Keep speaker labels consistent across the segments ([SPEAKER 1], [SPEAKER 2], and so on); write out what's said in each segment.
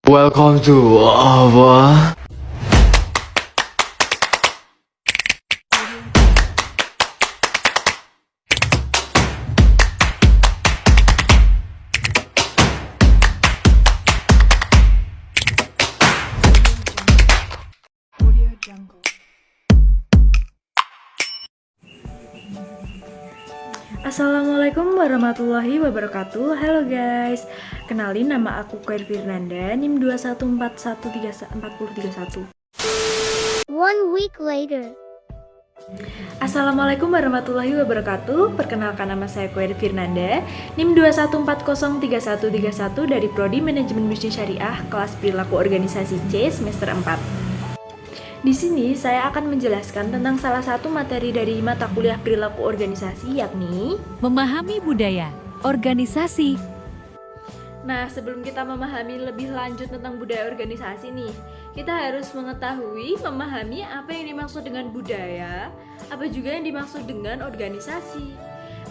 [SPEAKER 1] Welcome to apa?
[SPEAKER 2] Assalamualaikum warahmatullahi wabarakatuh. Halo guys, kenalin nama aku Queer Firnanda, NIM 21414031.
[SPEAKER 3] 1 week later.
[SPEAKER 2] Assalamualaikum warahmatullahi wabarakatuh. Perkenalkan, nama saya Queer Firnanda, NIM 21403131 dari Prodi Manajemen Bisnis Syariah, kelas Perilaku Organisasi C, semester 4. Di sini saya akan menjelaskan tentang salah satu materi dari mata kuliah perilaku organisasi, yakni
[SPEAKER 4] memahami budaya organisasi.
[SPEAKER 2] Nah, sebelum kita memahami lebih lanjut tentang budaya organisasi nih, kita harus mengetahui, memahami apa yang dimaksud dengan budaya, apa juga yang dimaksud dengan organisasi.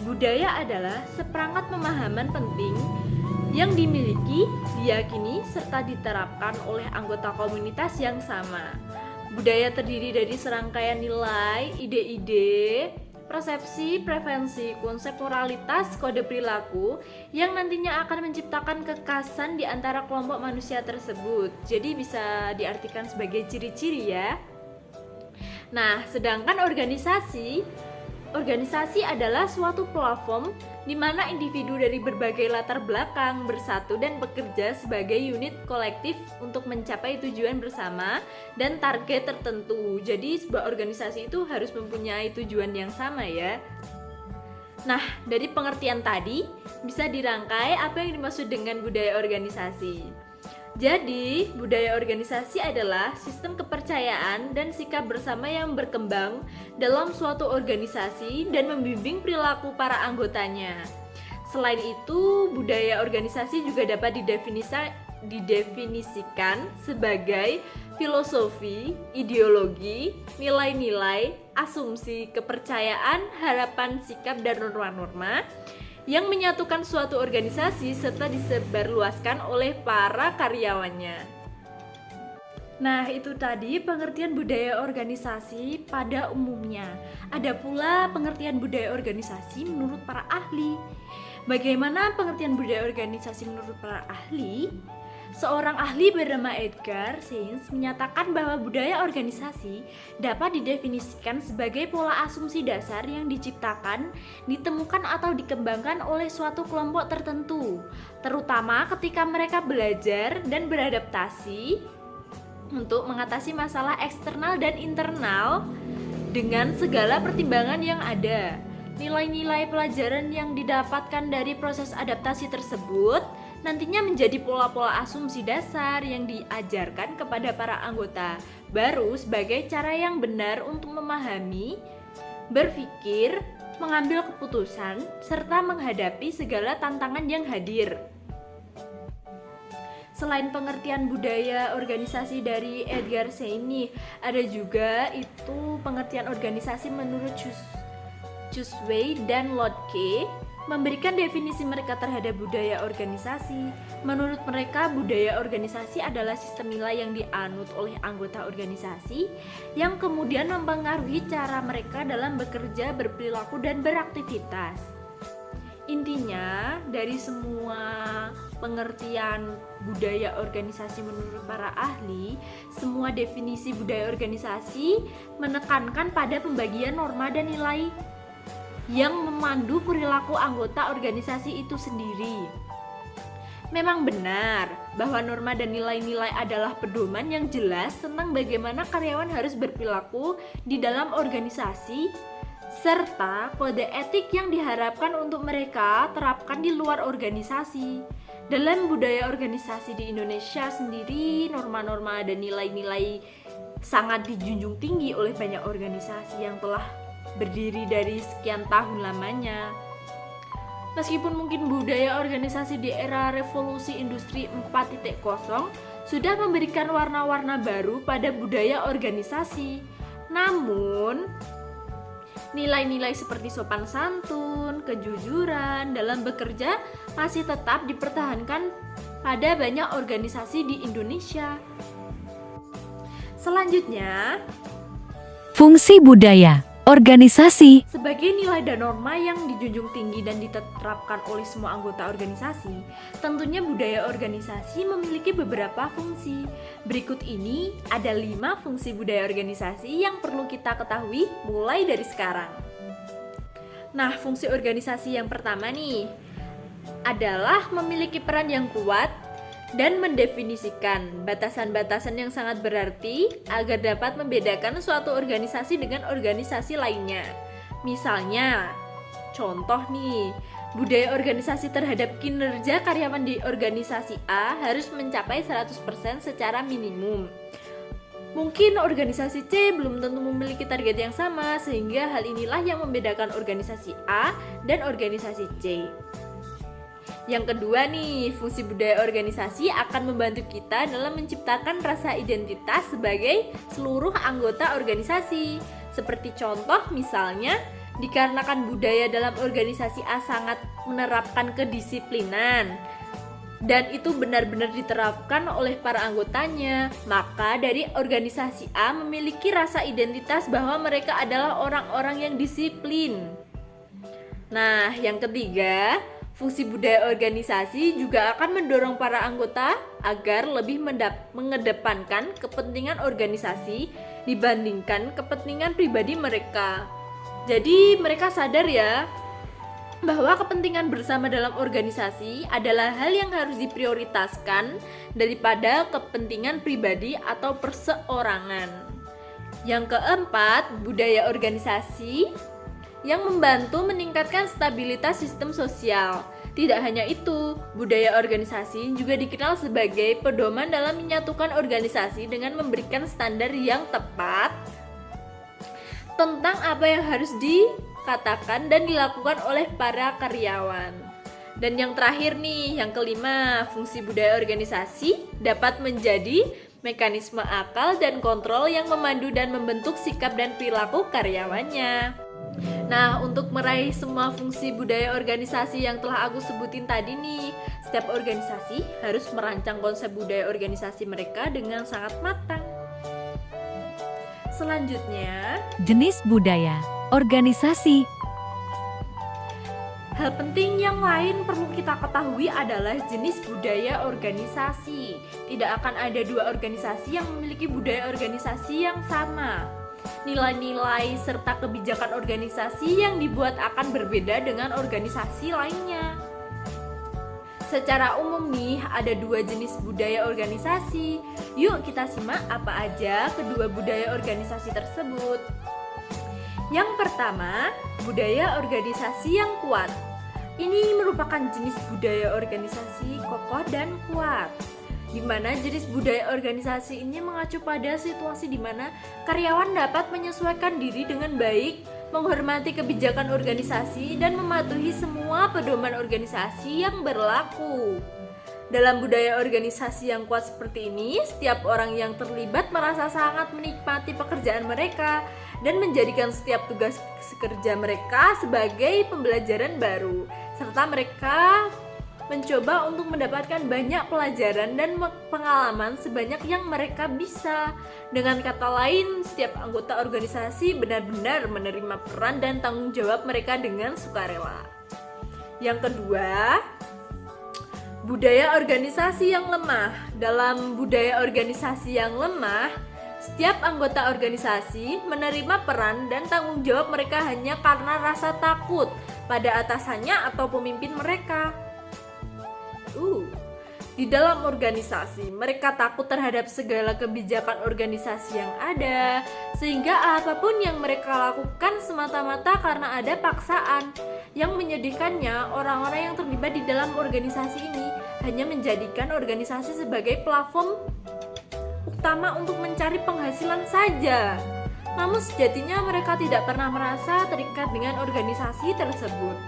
[SPEAKER 2] Budaya adalah seperangkat pemahaman penting yang dimiliki, diyakini, serta diterapkan oleh anggota komunitas yang sama. Budaya terdiri dari serangkaian nilai, ide-ide, persepsi, preferensi, konsep moralitas, kode perilaku yang nantinya akan menciptakan kekhasan di antara kelompok manusia tersebut. Jadi bisa diartikan sebagai ciri-ciri ya. Nah, sedangkan organisasi adalah suatu platform di mana individu dari berbagai latar belakang bersatu dan bekerja sebagai unit kolektif untuk mencapai tujuan bersama dan target tertentu. Jadi sebuah organisasi itu harus mempunyai tujuan yang sama ya. Nah, dari pengertian tadi bisa dirangkai apa yang dimaksud dengan budaya organisasi. Jadi, budaya organisasi adalah sistem kepercayaan dan sikap bersama yang berkembang dalam suatu organisasi dan membimbing perilaku para anggotanya. Selain itu, budaya organisasi juga dapat didefinisikan sebagai filosofi, ideologi, nilai-nilai, asumsi, kepercayaan, harapan, sikap, dan norma-norma yang menyatukan suatu organisasi serta disebarluaskan oleh para karyawannya. Nah, itu tadi pengertian budaya organisasi pada umumnya. Ada pula pengertian budaya organisasi menurut para ahli. Bagaimana pengertian budaya organisasi menurut para ahli? Seorang ahli bernama Edgar Sains menyatakan bahwa budaya organisasi dapat didefinisikan sebagai pola asumsi dasar yang diciptakan, ditemukan atau dikembangkan oleh suatu kelompok tertentu, terutama ketika mereka belajar dan beradaptasi untuk mengatasi masalah eksternal dan internal dengan segala pertimbangan yang ada. Nilai-nilai pelajaran yang didapatkan dari proses adaptasi tersebut nantinya menjadi pola-pola asumsi dasar yang diajarkan kepada para anggota baru sebagai cara yang benar untuk memahami, berpikir, mengambil keputusan, serta menghadapi segala tantangan yang hadir. Selain pengertian budaya organisasi dari Edgar Sains, ada juga itu pengertian organisasi menurut Chusway dan Lotke, memberikan definisi mereka terhadap budaya organisasi. Menurut mereka, budaya organisasi adalah sistem nilai yang dianut oleh anggota organisasi yang kemudian mempengaruhi cara mereka dalam bekerja, berperilaku, dan beraktivitas. Intinya, dari semua pengertian budaya organisasi menurut para ahli, semua definisi budaya organisasi menekankan pada pembagian norma dan nilai yang memandu perilaku anggota organisasi itu sendiri. Memang benar bahwa norma dan nilai-nilai adalah pedoman yang jelas tentang bagaimana karyawan harus berperilaku di dalam organisasi, serta kode etik yang diharapkan untuk mereka terapkan di luar organisasi. Dalam budaya organisasi di Indonesia sendiri, norma-norma dan nilai-nilai sangat dijunjung tinggi oleh banyak organisasi yang telah berdiri dari sekian tahun lamanya. Meskipun mungkin budaya organisasi di era revolusi industri 4.0 sudah memberikan warna-warna baru pada budaya organisasi, namun nilai-nilai seperti sopan santun, kejujuran dalam bekerja masih tetap dipertahankan pada banyak organisasi di Indonesia. Selanjutnya,
[SPEAKER 4] Fungsi budaya organisasi.
[SPEAKER 2] sebagai nilai dan norma yang dijunjung tinggi dan diterapkan oleh semua anggota organisasi, tentunya budaya organisasi memiliki beberapa fungsi. Berikut ini ada 5 fungsi budaya organisasi yang perlu kita ketahui mulai dari sekarang. Nah, fungsi organisasi yang pertama nih adalah memiliki peran yang kuat dan mendefinisikan batasan-batasan yang sangat berarti agar dapat membedakan suatu organisasi dengan organisasi lainnya. Misalnya, contoh nih, budaya organisasi terhadap kinerja karyawan di organisasi A harus mencapai 100% secara minimum. Mungkin organisasi C belum tentu memiliki target yang sama, sehingga hal inilah yang membedakan organisasi A dan organisasi C. Yang kedua nih, fungsi budaya organisasi akan membantu kita dalam menciptakan rasa identitas sebagai seluruh anggota organisasi. Seperti contoh misalnya, dikarenakan budaya dalam organisasi A sangat menerapkan kedisiplinan dan itu benar-benar diterapkan oleh para anggotanya, maka dari organisasi A memiliki rasa identitas bahwa mereka adalah orang-orang yang disiplin. Nah, yang ketiga, fungsi budaya organisasi juga akan mendorong para anggota agar lebih mengedepankan kepentingan organisasi dibandingkan kepentingan pribadi mereka. Jadi mereka sadar ya bahwa kepentingan bersama dalam organisasi adalah hal yang harus diprioritaskan daripada kepentingan pribadi atau perseorangan. Yang keempat, budaya organisasi yang membantu meningkatkan stabilitas sistem sosial. Tidak hanya itu, budaya organisasi juga dikenal sebagai pedoman dalam menyatukan organisasi dengan memberikan standar yang tepat tentang apa yang harus dikatakan dan dilakukan oleh para karyawan. Dan yang terakhir nih, yang kelima, fungsi budaya organisasi dapat menjadi mekanisme akal dan kontrol yang memandu dan membentuk sikap dan perilaku karyawannya. Nah, untuk meraih semua fungsi budaya organisasi yang telah aku sebutin tadi nih, setiap organisasi harus merancang konsep budaya organisasi mereka dengan sangat matang. Selanjutnya,
[SPEAKER 4] Jenis budaya organisasi.
[SPEAKER 2] hal penting yang lain perlu kita ketahui adalah jenis budaya organisasi. Tidak akan ada dua organisasi yang memiliki budaya organisasi yang sama. Nilai-nilai serta kebijakan organisasi yang dibuat akan berbeda dengan organisasi lainnya. Secara umum nih, ada 2 jenis budaya organisasi. Yuk kita simak apa aja kedua budaya organisasi tersebut. Yang pertama, budaya organisasi yang kuat. Ini merupakan jenis budaya organisasi kokoh dan kuat, di mana jenis budaya organisasi ini mengacu pada situasi di mana karyawan dapat menyesuaikan diri dengan baik, menghormati kebijakan organisasi, dan mematuhi semua pedoman organisasi yang berlaku. Dalam budaya organisasi yang kuat seperti ini, setiap orang yang terlibat merasa sangat menikmati pekerjaan mereka dan menjadikan setiap tugas kerja mereka sebagai pembelajaran baru, serta mereka mencoba untuk mendapatkan banyak pelajaran dan pengalaman sebanyak yang mereka bisa. Dengan kata lain, setiap anggota organisasi benar-benar menerima peran dan tanggung jawab mereka dengan sukarela. Yang kedua, budaya organisasi yang lemah. Dalam budaya organisasi yang lemah, setiap anggota organisasi menerima peran dan tanggung jawab mereka hanya karena rasa takut pada atasannya atau pemimpin mereka. Di dalam organisasi, mereka takut terhadap segala kebijakan organisasi yang ada, sehingga apapun yang mereka lakukan semata-mata karena ada paksaan. Yang menyedihkannya, orang-orang yang terlibat di dalam organisasi ini hanya menjadikan organisasi sebagai platform utama untuk mencari penghasilan saja. Namun sejatinya mereka tidak pernah merasa terikat dengan organisasi tersebut.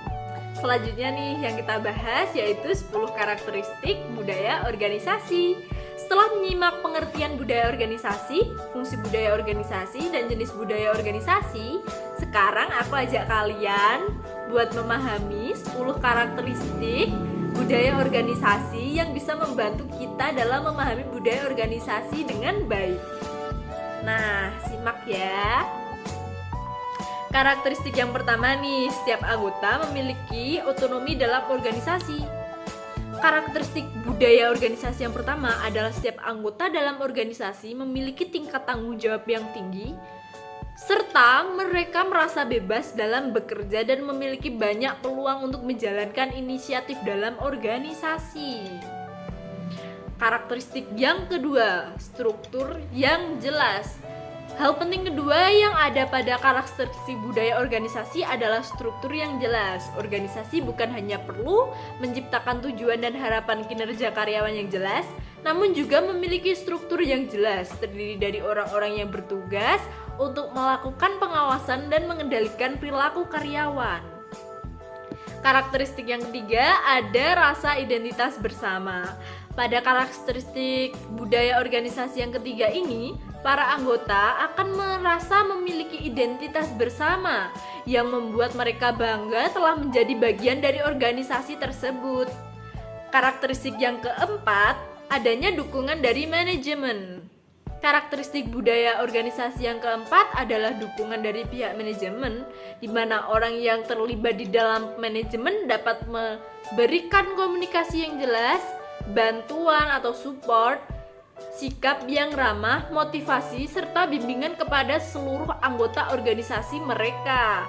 [SPEAKER 2] Selanjutnya nih yang kita bahas yaitu 10 karakteristik budaya organisasi. Setelah menyimak pengertian budaya organisasi, fungsi budaya organisasi, dan jenis budaya organisasi, sekarang aku ajak kalian buat memahami 10 karakteristik budaya organisasi yang bisa membantu kita dalam memahami budaya organisasi dengan baik. Nah, simak ya. Karakteristik yang pertama nih, setiap anggota memiliki otonomi dalam organisasi. Karakteristik budaya organisasi yang pertama adalah setiap anggota dalam organisasi memiliki tingkat tanggung jawab yang tinggi, serta mereka merasa bebas dalam bekerja dan memiliki banyak peluang untuk menjalankan inisiatif dalam organisasi. Karakteristik yang kedua, struktur yang jelas. Hal penting kedua yang ada pada karakteristik budaya organisasi adalah struktur yang jelas. Organisasi bukan hanya perlu menciptakan tujuan dan harapan kinerja karyawan yang jelas, namun juga memiliki struktur yang jelas, terdiri dari orang-orang yang bertugas untuk melakukan pengawasan dan mengendalikan perilaku karyawan. Karakteristik yang ketiga, ada rasa identitas bersama. Pada karakteristik budaya organisasi yang ketiga ini, para anggota akan merasa memiliki identitas bersama yang membuat mereka bangga telah menjadi bagian dari organisasi tersebut. Karakteristik yang keempat, adanya dukungan dari manajemen. Karakteristik budaya organisasi yang keempat adalah dukungan dari pihak manajemen, di mana orang yang terlibat di dalam manajemen dapat memberikan komunikasi yang jelas, bantuan atau support, sikap yang ramah, motivasi, serta bimbingan kepada seluruh anggota organisasi mereka.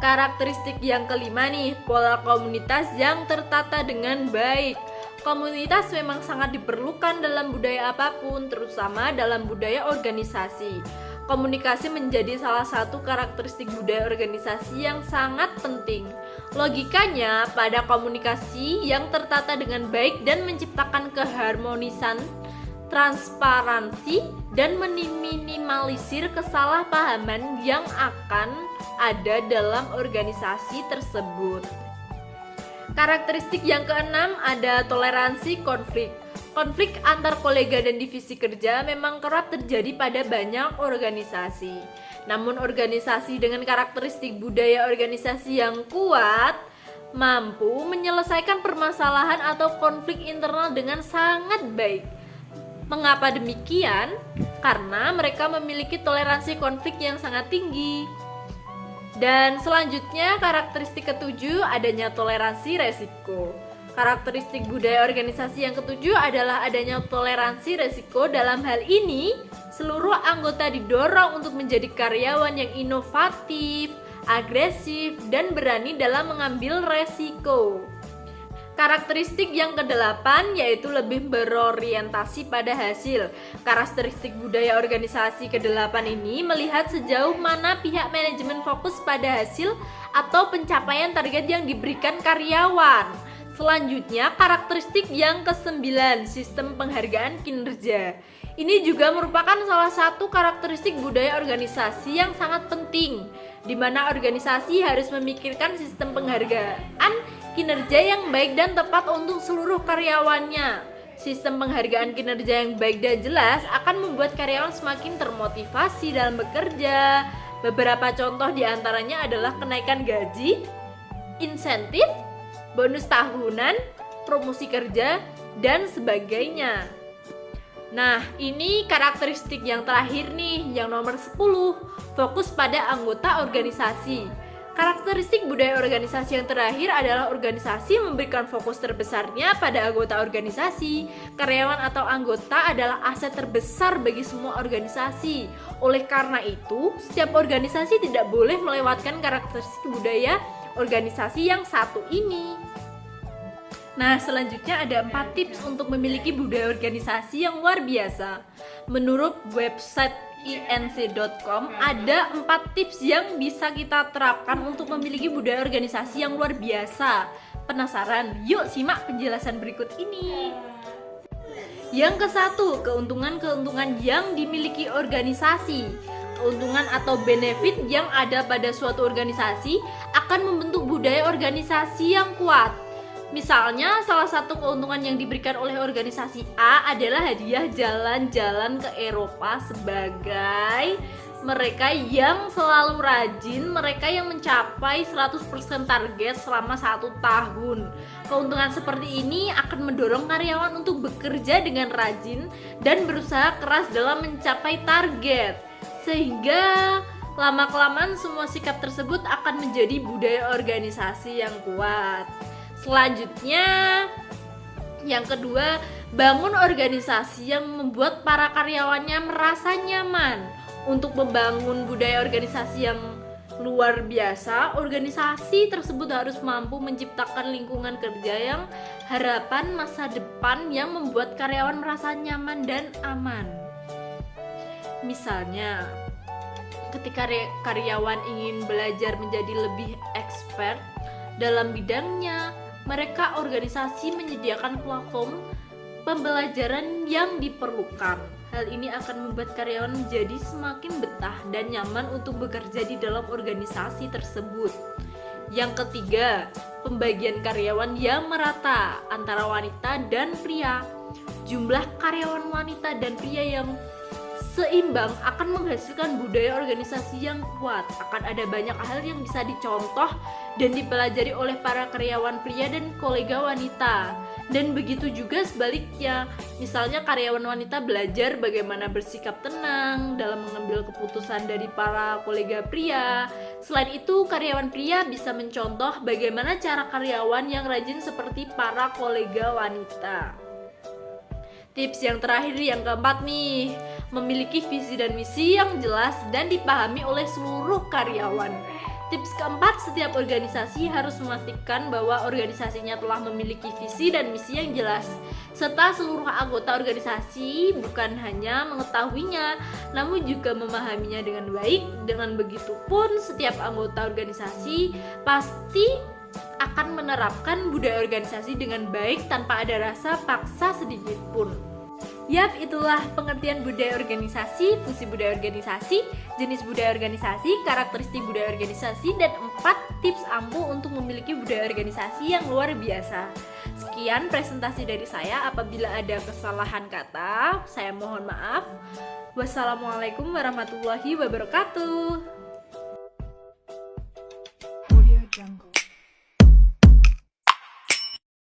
[SPEAKER 2] Karakteristik yang kelima nih, pola komunitas yang tertata dengan baik. Komunitas memang sangat diperlukan dalam budaya apapun, terutama dalam budaya organisasi. Komunikasi menjadi salah satu karakteristik budaya organisasi yang sangat penting. Logikanya, pada komunikasi yang tertata dengan baik dan menciptakan keharmonisan, transparansi, dan meminimalisir kesalahpahaman yang akan ada dalam organisasi tersebut. Karakteristik yang keenam, ada toleransi konflik. Konflik antar kolega dan divisi kerja memang kerap terjadi pada banyak organisasi. Namun organisasi dengan karakteristik budaya organisasi yang kuat mampu menyelesaikan permasalahan atau konflik internal dengan sangat baik. Mengapa demikian? Karena mereka memiliki toleransi konflik yang sangat tinggi. Dan selanjutnya, karakteristik ketujuh, adanya toleransi resiko. Karakteristik budaya organisasi yang ketujuh adalah adanya toleransi resiko. Dalam hal ini, seluruh anggota didorong untuk menjadi karyawan yang inovatif, agresif, dan berani dalam mengambil resiko. Karakteristik yang kedelapan yaitu lebih berorientasi pada hasil. Karakteristik budaya organisasi kedelapan ini melihat sejauh mana pihak manajemen fokus pada hasil atau pencapaian target yang diberikan karyawan. Selanjutnya, karakteristik yang kesembilan, sistem penghargaan kinerja. Ini juga merupakan salah satu karakteristik budaya organisasi yang sangat penting, di mana organisasi harus memikirkan sistem penghargaan kinerja yang baik dan tepat untuk seluruh karyawannya. Sistem penghargaan kinerja yang baik dan jelas akan membuat karyawan semakin termotivasi dalam bekerja. Beberapa contoh diantaranya adalah kenaikan gaji, insentif, bonus tahunan, promosi kerja, dan sebagainya. Nah, ini karakteristik yang terakhir nih, yang nomor 10, fokus pada anggota organisasi. Karakteristik budaya organisasi yang terakhir adalah organisasi memberikan fokus terbesarnya pada anggota organisasi. Karyawan atau anggota adalah aset terbesar bagi semua organisasi. Oleh karena itu, setiap organisasi tidak boleh melewatkan karakteristik budaya organisasi yang satu ini. Nah, selanjutnya ada 4 tips untuk memiliki budaya organisasi yang luar biasa. Menurut website inc.com ada 4 tips yang bisa kita terapkan untuk memiliki budaya organisasi yang luar biasa. Penasaran? Yuk simak penjelasan berikut ini. Yang ke-1, keuntungan-keuntungan yang dimiliki organisasi. Keuntungan atau benefit yang ada pada suatu organisasi akan membentuk budaya organisasi yang kuat. Misalnya, salah satu keuntungan yang diberikan oleh organisasi A adalah hadiah jalan-jalan ke Eropa sebagai mereka yang selalu rajin, mereka yang mencapai 100% target selama 1 tahun. Keuntungan seperti ini akan mendorong karyawan untuk bekerja dengan rajin dan berusaha keras dalam mencapai target. Sehingga lama-kelamaan semua sikap tersebut akan menjadi budaya organisasi yang kuat. Selanjutnya, yang kedua, bangun organisasi yang membuat para karyawannya merasa nyaman. Untuk membangun budaya organisasi yang luar biasa, organisasi tersebut harus mampu menciptakan lingkungan kerja yang harapan masa depan yang membuat karyawan merasa nyaman dan aman. Misalnya, ketika karyawan ingin belajar menjadi lebih expert dalam bidangnya, mereka organisasi menyediakan platform pembelajaran yang diperlukan. Hal ini akan membuat karyawan menjadi semakin betah dan nyaman untuk bekerja di dalam organisasi tersebut. Yang ketiga, pembagian karyawan yang merata antara wanita dan pria. Jumlah karyawan wanita dan pria yang seimbang akan menghasilkan budaya organisasi yang kuat. Akan ada banyak hal yang bisa dicontoh dan dipelajari oleh para karyawan pria dan kolega wanita. Dan begitu juga sebaliknya, misalnya karyawan wanita belajar bagaimana bersikap tenang dalam mengambil keputusan dari para kolega pria. Selain itu, karyawan pria bisa mencontoh bagaimana cara karyawan yang rajin seperti para kolega wanita. Tips yang terakhir, yang keempat nih, memiliki visi dan misi yang jelas dan dipahami oleh seluruh karyawan. Tips keempat, setiap organisasi harus memastikan bahwa organisasinya telah memiliki visi dan misi yang jelas, serta seluruh anggota organisasi bukan hanya mengetahuinya, namun juga memahaminya dengan baik. Dengan begitu pun, setiap anggota organisasi pasti akan menerapkan budaya organisasi dengan baik tanpa ada rasa paksa sedikit pun. Yap, itulah pengertian budaya organisasi, fungsi budaya organisasi, jenis budaya organisasi, karakteristik budaya organisasi, dan 4 tips ampuh untuk memiliki budaya organisasi yang luar biasa. Sekian presentasi dari saya. Apabila ada kesalahan kata, saya mohon maaf. Wassalamualaikum warahmatullahi wabarakatuh.